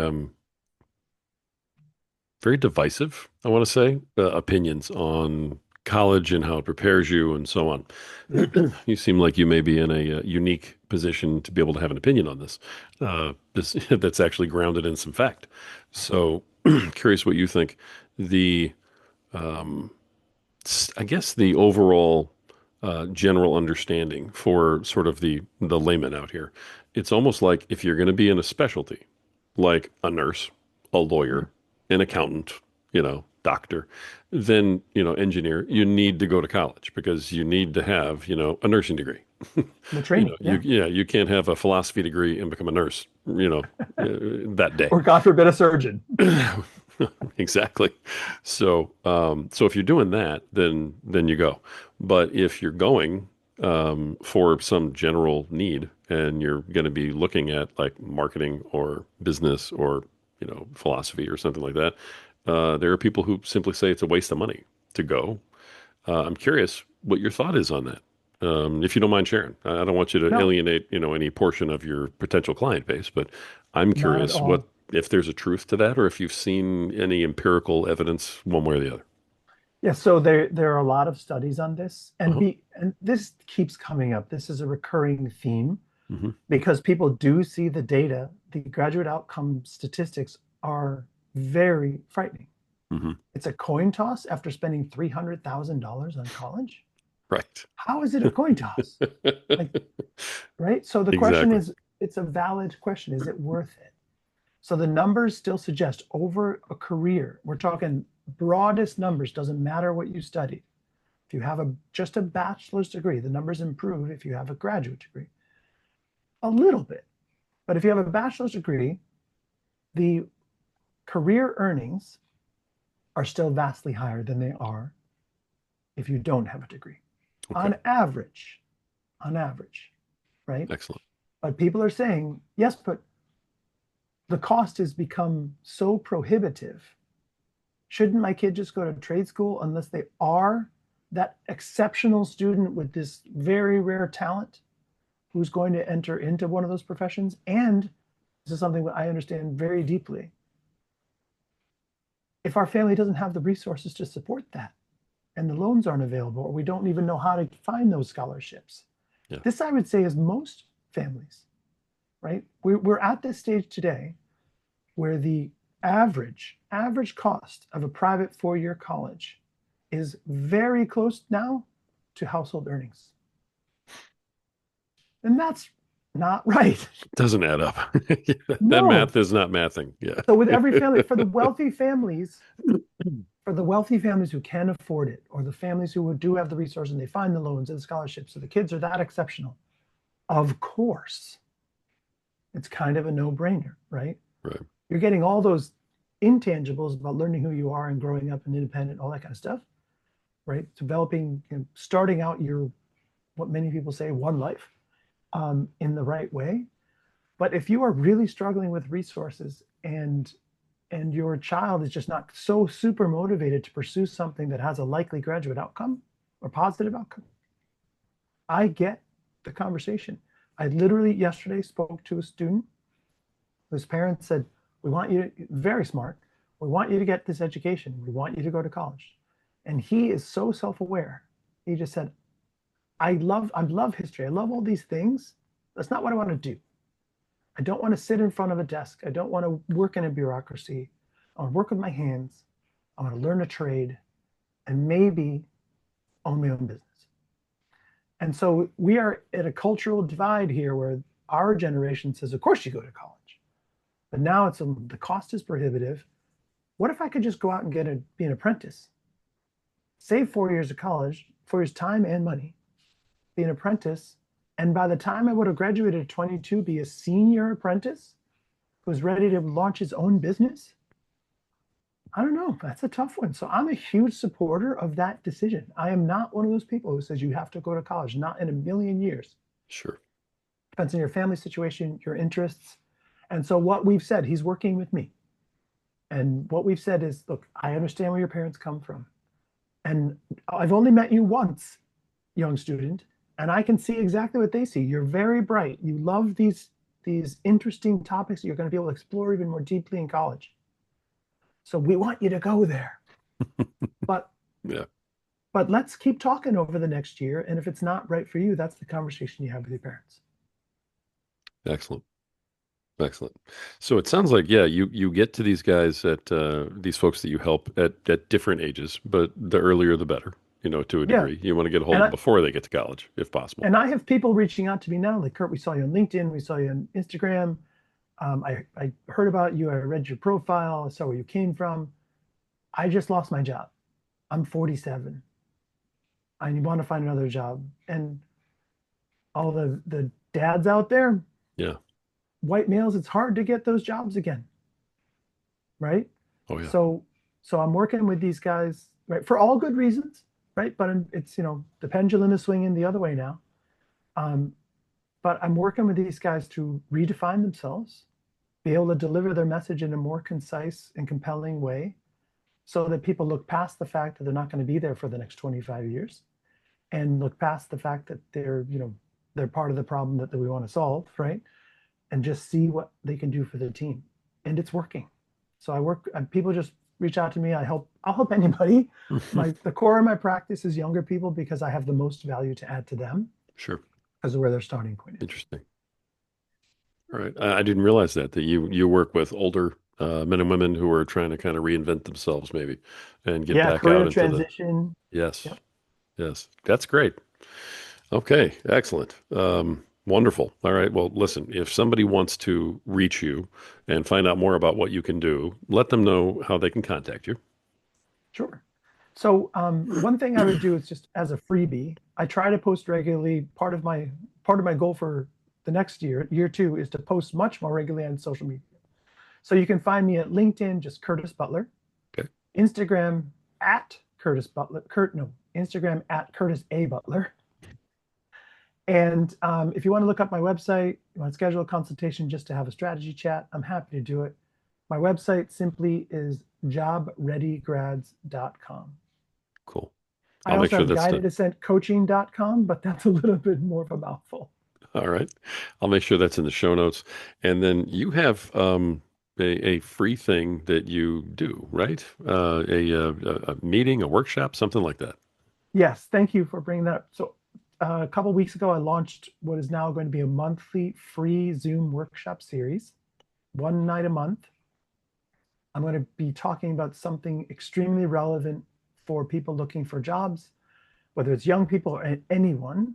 [SPEAKER 1] divisive, I want to say, opinions on college and how it prepares you and so on.
[SPEAKER 2] Yeah.
[SPEAKER 1] You seem like you may be in a, unique position to be able to have an opinion on this, this that's actually grounded in some fact. So, curious what you think. The, um, I guess the overall general understanding for sort of the layman out here, it's almost like if you're going to be in a specialty, like a nurse, a lawyer, an accountant, doctor, then, engineer, you need to go to college because you need to have, a nursing degree.
[SPEAKER 2] The training,
[SPEAKER 1] You
[SPEAKER 2] yeah.
[SPEAKER 1] yeah, you can't have a philosophy degree and become a nurse, that day.
[SPEAKER 2] Or God forbid, a surgeon.
[SPEAKER 1] Exactly. So if you're doing that, then you go. But if you're going for some general need and you're going to be looking at like marketing or business or philosophy or something like that, there are people who simply say it's a waste of money to go. I'm curious what your thought is on that. If you don't mind sharing, I don't want you to
[SPEAKER 2] No,
[SPEAKER 1] alienate, any portion of your potential client base, but I'm
[SPEAKER 2] not at
[SPEAKER 1] curious what
[SPEAKER 2] all.
[SPEAKER 1] if there's a truth to that, or if you've seen any empirical evidence one way or the other.
[SPEAKER 2] Yeah, so there are a lot of studies on this,
[SPEAKER 1] Uh-huh.
[SPEAKER 2] and this keeps coming up. This is a recurring theme
[SPEAKER 1] Hmm.
[SPEAKER 2] because people do see the data. The graduate outcome statistics are very frightening.
[SPEAKER 1] Hmm.
[SPEAKER 2] It's a coin toss after spending $300,000 on college.
[SPEAKER 1] Right.
[SPEAKER 2] How is it a coin toss? Like, right? So the question
[SPEAKER 1] Exactly.
[SPEAKER 2] is, it's a valid question. Is it worth it? So the numbers still suggest over a career, we're talking broadest numbers, doesn't matter what you studied. If you have just a bachelor's degree, the numbers improve if you have a graduate degree. A little bit. But if you have a bachelor's degree, the career earnings are still vastly higher than they are if you don't have a degree.
[SPEAKER 1] Okay.
[SPEAKER 2] On average, right?
[SPEAKER 1] Excellent.
[SPEAKER 2] But people are saying, yes, but the cost has become so prohibitive. Shouldn't my kid just go to trade school unless they are that exceptional student with this very rare talent who's going to enter into one of those professions? And this is something that I understand very deeply. If our family doesn't have the resources to support that and the loans aren't available, or we don't even know how to find those scholarships,
[SPEAKER 1] Yeah.
[SPEAKER 2] this I would say is most families, right? We're at this stage today where the average cost of a private 4-year college is very close now to household earnings. And that's not right.
[SPEAKER 1] Doesn't add up. That
[SPEAKER 2] No.
[SPEAKER 1] math is not mathing.
[SPEAKER 2] So with
[SPEAKER 1] Yeah.
[SPEAKER 2] every family, for the wealthy families who can afford it, or the families who do have the resources and they find the loans and the scholarships, so the kids are that exceptional, of course, it's kind of a no-brainer, right?
[SPEAKER 1] Right.
[SPEAKER 2] You're getting all those intangibles about learning who you are and growing up and independent, all that kind of stuff, right? Developing, starting out your, what many people say, one life in the right way. But if you are really struggling with resources and your child is just not so super motivated to pursue something that has a likely graduate outcome or positive outcome, I get the conversation. I literally yesterday spoke to a student whose parents said, we want you to, very smart, we want you to get this education. We want you to go to college. And he is so self-aware. He just said, I love history. I love all these things, That's not what I want to do. I don't want to sit in front of a desk. I don't want to work in a bureaucracy. I want to work with my hands. I want to learn a trade and maybe own my own business. And so we are at a cultural divide here where our generation says, of course you go to college. But now the cost is prohibitive. What if I could just go out and be an apprentice, save 4 years of college, 4 years time and money, be an apprentice, and by the time I would have graduated at 22, be a senior apprentice who's ready to launch his own business? I don't know. That's a tough one. So I'm a huge supporter of that decision. I am not one of those people who says you have to go to college, not in a million years.
[SPEAKER 1] Sure.
[SPEAKER 2] Depends on your family situation, your interests. And so what we've said, he's working with me. And what we've said is, look, I understand where your parents come from. And I've only met you once, young student, and I can see exactly what they see. You're very bright. You love these interesting topics that you're going to be able to explore even more deeply in college. So we want you to go there. But
[SPEAKER 1] Yeah.
[SPEAKER 2] but let's keep talking over the next year. And if it's not right for you, that's the conversation you have with your parents.
[SPEAKER 1] Excellent. Excellent. So it sounds like, yeah, you get to these guys at these folks that you help at different ages, but the earlier the better, to a
[SPEAKER 2] Yeah.
[SPEAKER 1] degree. You want to get a hold
[SPEAKER 2] And
[SPEAKER 1] of them
[SPEAKER 2] I
[SPEAKER 1] before they get to college, if possible.
[SPEAKER 2] and I have people reaching out to me now, like Kurt, we saw you on LinkedIn, we saw you on Instagram. I heard about you, I read your profile, I saw where you came from. I just lost my job. I'm 47. I want to find another job. And all the dads out there,
[SPEAKER 1] Yeah.
[SPEAKER 2] white males, it's hard to get those jobs again, right?
[SPEAKER 1] Oh, yeah.
[SPEAKER 2] So so I'm working with these guys, right, for all good reasons, right? But it's the pendulum is swinging the other way now. Um, but I'm working with these guys to redefine themselves, be able to deliver their message in a more concise and compelling way, so that people look past the fact that they're not going to be there for the next 25 years, and look past the fact that they're part of the problem that we want to solve, right? And just see what they can do for the team. And it's working. So I work, and people just reach out to me. I'll help anybody. The core of my practice is younger people because I have the most value to add to them
[SPEAKER 1] Sure.
[SPEAKER 2] because of where their starting point is.
[SPEAKER 1] Interesting. All right. I didn't realize that you work with older men and women who are trying to kind of reinvent themselves maybe and get
[SPEAKER 2] Yeah,
[SPEAKER 1] back out
[SPEAKER 2] career
[SPEAKER 1] into the,
[SPEAKER 2] transition.
[SPEAKER 1] yes.
[SPEAKER 2] Yep.
[SPEAKER 1] Yes. That's great. Okay, excellent. Wonderful. All right. Well, listen, if somebody wants to reach you and find out more about what you can do, let them know how they can contact you.
[SPEAKER 2] Sure. So one thing I would do is just as a freebie, I try to post regularly. Part of my goal for the next year two, is to post much more regularly on social media. So you can find me at LinkedIn, just Curtis Butler,
[SPEAKER 1] Okay.
[SPEAKER 2] Instagram at Curtis Butler, Instagram at Curtis A. Butler. And if you want to look up my website, you want to schedule a consultation just to have a strategy chat, I'm happy to do it. My website simply is jobreadygrads.com.
[SPEAKER 1] Cool.
[SPEAKER 2] I
[SPEAKER 1] I'll make
[SPEAKER 2] also
[SPEAKER 1] sure
[SPEAKER 2] have
[SPEAKER 1] that's the,
[SPEAKER 2] guidedascentcoaching.com, but that's a little bit more of a mouthful.
[SPEAKER 1] all right. I'll make sure that's in the show notes. And then you have a free thing that you do, right? A meeting, a workshop, something like that.
[SPEAKER 2] Yes, thank you for bringing that up. So a couple weeks ago, I launched what is now going to be a monthly free Zoom workshop series, one night a month. I'm going to be talking about something extremely relevant for people looking for jobs, whether it's young people or anyone,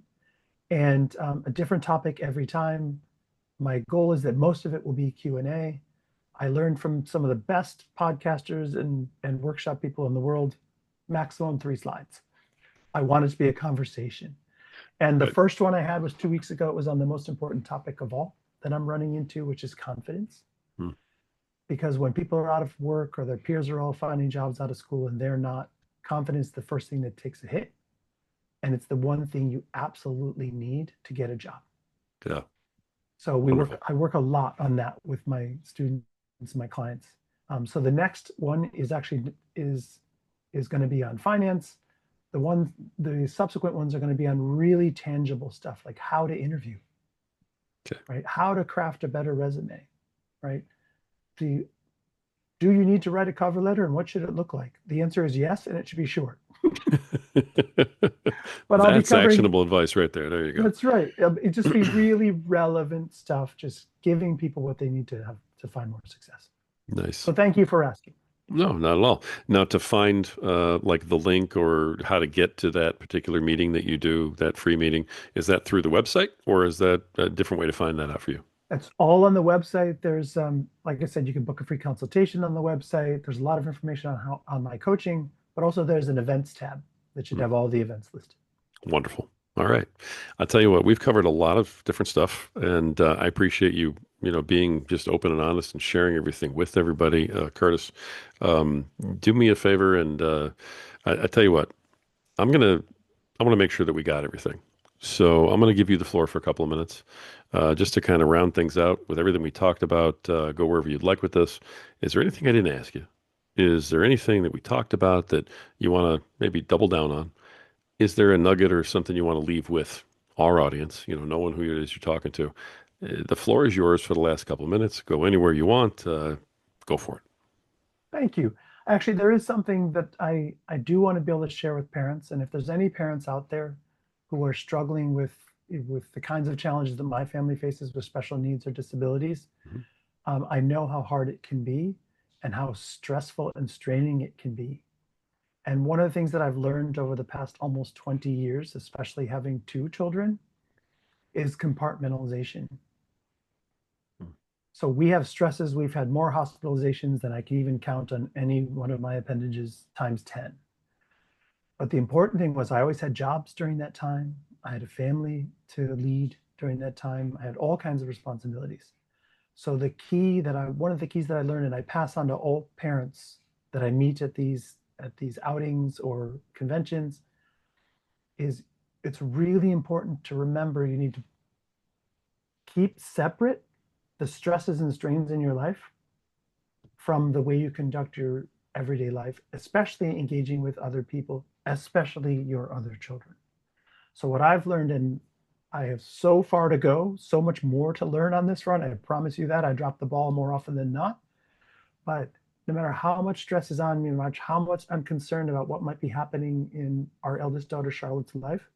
[SPEAKER 2] and a different topic every time. My goal is that most of it will be Q&A. I learned from some of the best podcasters and workshop people in the world, maximum 3 slides. I want it to be a conversation. And the
[SPEAKER 1] Right.
[SPEAKER 2] first one I had was 2 weeks ago. It was on the most important topic of all that I'm running into, which is confidence.
[SPEAKER 1] Hmm.
[SPEAKER 2] Because when people are out of work or their peers are all finding jobs out of school and they're not, confidence is the first thing that takes a hit. And it's the one thing you absolutely need to get a job.
[SPEAKER 1] Yeah.
[SPEAKER 2] So
[SPEAKER 1] Wonderful.
[SPEAKER 2] I work a lot on that with my students and my clients. So the next one is actually is going to be on finance. The subsequent ones are going to be on really tangible stuff like how to interview,
[SPEAKER 1] Okay.
[SPEAKER 2] right? How to craft a better resume, right? Do you need to write a cover letter and what should it look like? The answer is yes, and it should be short. But I'll be
[SPEAKER 1] That's
[SPEAKER 2] covering,
[SPEAKER 1] actionable advice right there. There you
[SPEAKER 2] that's right. It just
[SPEAKER 1] go.
[SPEAKER 2] be really relevant stuff, just giving people what they need to have to find more success.
[SPEAKER 1] Nice.
[SPEAKER 2] So thank you for asking.
[SPEAKER 1] No, not at all. Now, to find like the link or how to get to that particular meeting that you do, that free meeting, is that through the website or is that a different way to find that out for you?
[SPEAKER 2] That's all on the website. There's, like I said, you can book a free consultation on the website. There's a lot of information on how on my coaching, but also there's an events tab that should
[SPEAKER 1] Hmm.
[SPEAKER 2] have all the events listed.
[SPEAKER 1] Wonderful. All right. I'll tell you what, we've covered a lot of different stuff, and I appreciate you, being just open and honest and sharing everything with everybody. Curtis, um, do me a favor, and I tell you what, I'm gonna I want to make sure that we got everything. So I'm going to give you the floor for a couple of minutes, just to kind of round things out with everything we talked about. Go wherever you'd like with this. Is there anything I didn't ask you? Is there anything that we talked about that you want to maybe double down on? Is there a nugget or something you want to leave with our audience? Knowing who it is you're talking to. The floor is yours for the last couple of minutes. Go anywhere you want. Go for it.
[SPEAKER 2] Thank you. Actually, there is something that I do want to be able to share with parents. And if there's any parents out there who are struggling with the kinds of challenges that my family faces with special needs or disabilities,
[SPEAKER 1] Mhm.
[SPEAKER 2] I know how hard it can be and how stressful and straining it can be. And one of the things that I've learned over the past almost 20 years, especially having two children, is compartmentalization. So we have stresses. We've had more hospitalizations than I can even count on any one of my appendages times 10. But the important thing was I always had jobs during that time. I had a family to lead during that time. I had all kinds of responsibilities. So one of the keys that I learned and I pass on to all parents that I meet at these outings or conventions is it's really important to remember you need to keep separate the stresses and strains in your life from the way you conduct your everyday life, especially engaging with other people, especially your other children. So, what I've learned, and I have so far to go, so much more to learn on this front. I promise you that I drop the ball more often than not. But no matter how much stress is on me, no matter how much I'm concerned about what might be happening in our eldest daughter Charlotte's life,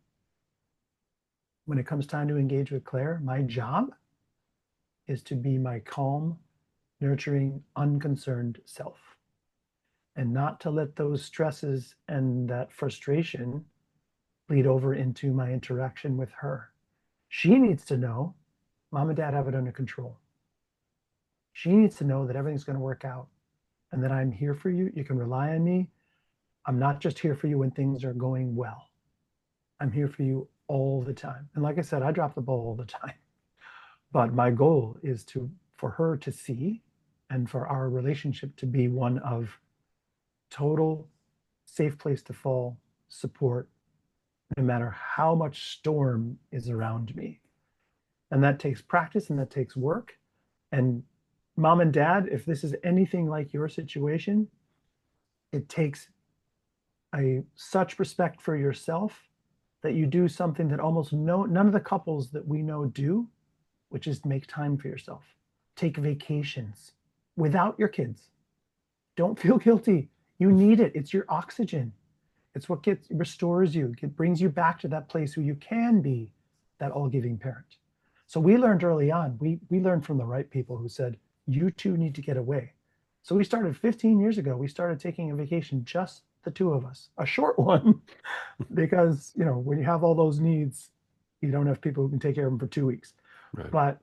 [SPEAKER 2] when it comes time to engage with Claire, my job is to be my calm, nurturing, unconcerned self and not to let those stresses and that frustration bleed over into my interaction with her. She needs to know mom and dad have it under control. She needs to know that everything's going to work out and that I'm here for you. You can rely on me. I'm not just here for you when things are going well. I'm here for you all the time. And like I said, I drop the ball all the time. But my goal is for her to see and for our relationship to be one of total safe place to fall, support, no matter how much storm is around me. And that takes practice and that takes work. And mom and dad, if this is anything like your situation, it takes such respect for yourself that you do something that almost none of the couples that we know do, which is make time for yourself. Take vacations without your kids. Don't feel guilty. You need it. It's your oxygen. It's what restores you. It brings you back to that place where you can be that all-giving parent. So we learned early on, we learned from the right people who said, you two need to get away. So we started 15 years ago, we started taking a vacation, just the two of us, a short one, because when you have all those needs, you don't have people who can take care of them for 2 weeks.
[SPEAKER 1] Right.
[SPEAKER 2] But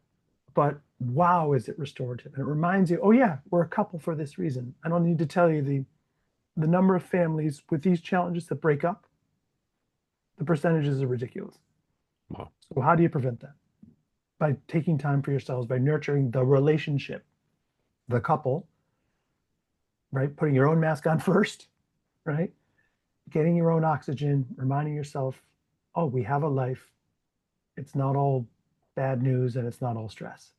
[SPEAKER 2] but wow, is it restorative? And it reminds you, oh yeah, we're a couple for this reason. I don't need to tell you the number of families with these challenges that break up, the percentages are ridiculous.
[SPEAKER 1] Wow.
[SPEAKER 2] So how do you prevent that? By taking time for yourselves, by nurturing the relationship, the couple, right? Putting your own mask on first, right? Getting your own oxygen, reminding yourself, oh, we have a life. It's not all bad news and it's not all stress.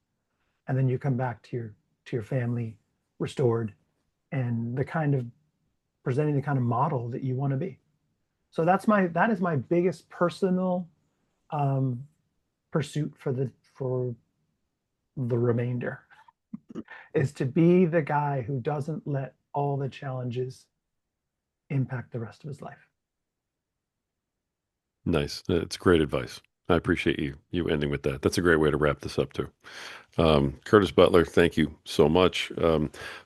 [SPEAKER 2] And then you come back to your family restored and the kind of presenting the kind of model that you want to be. So that is my biggest personal um, pursuit for the remainder is to be the guy who doesn't let all the challenges impact the rest of his life.
[SPEAKER 1] Nice. It's great advice. I appreciate you ending with that. That's a great way to wrap this up too. Curtis Butler, thank you so much.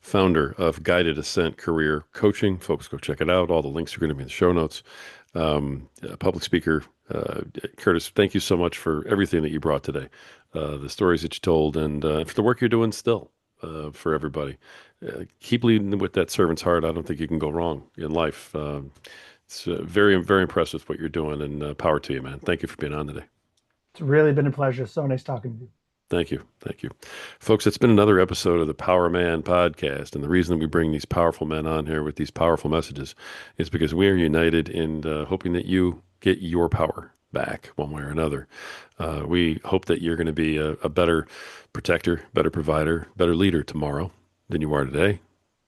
[SPEAKER 1] Founder of Guided Ascent Career Coaching. Folks, go check it out. All the links are going to be in the show notes. Public speaker. Curtis, thank you so much for everything that you brought today, the stories that you told, and for the work you're doing still for everybody. Keep leading with that servant's heart. I don't think you can go wrong in life. It's very, very impressive what you're doing, and power to you, man. Thank you for being on today.
[SPEAKER 2] It's really been a pleasure. So nice talking to you.
[SPEAKER 1] Thank you. Thank you. Folks, it's been another episode of the Power Man podcast. And the reason that we bring these powerful men on here with these powerful messages is because we are united in hoping that you get your power back one way or another. We hope that you're going to be a better protector, better provider, better leader tomorrow than you are today.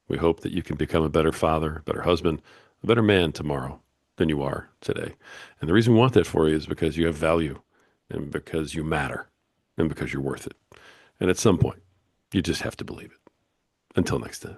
[SPEAKER 1] We hope that you can become a better father, a better husband, a better man tomorrow than you are today. And the reason we want that for you is because you have value and because you matter and because you're worth it. And at some point, you just have to believe it. Until next time.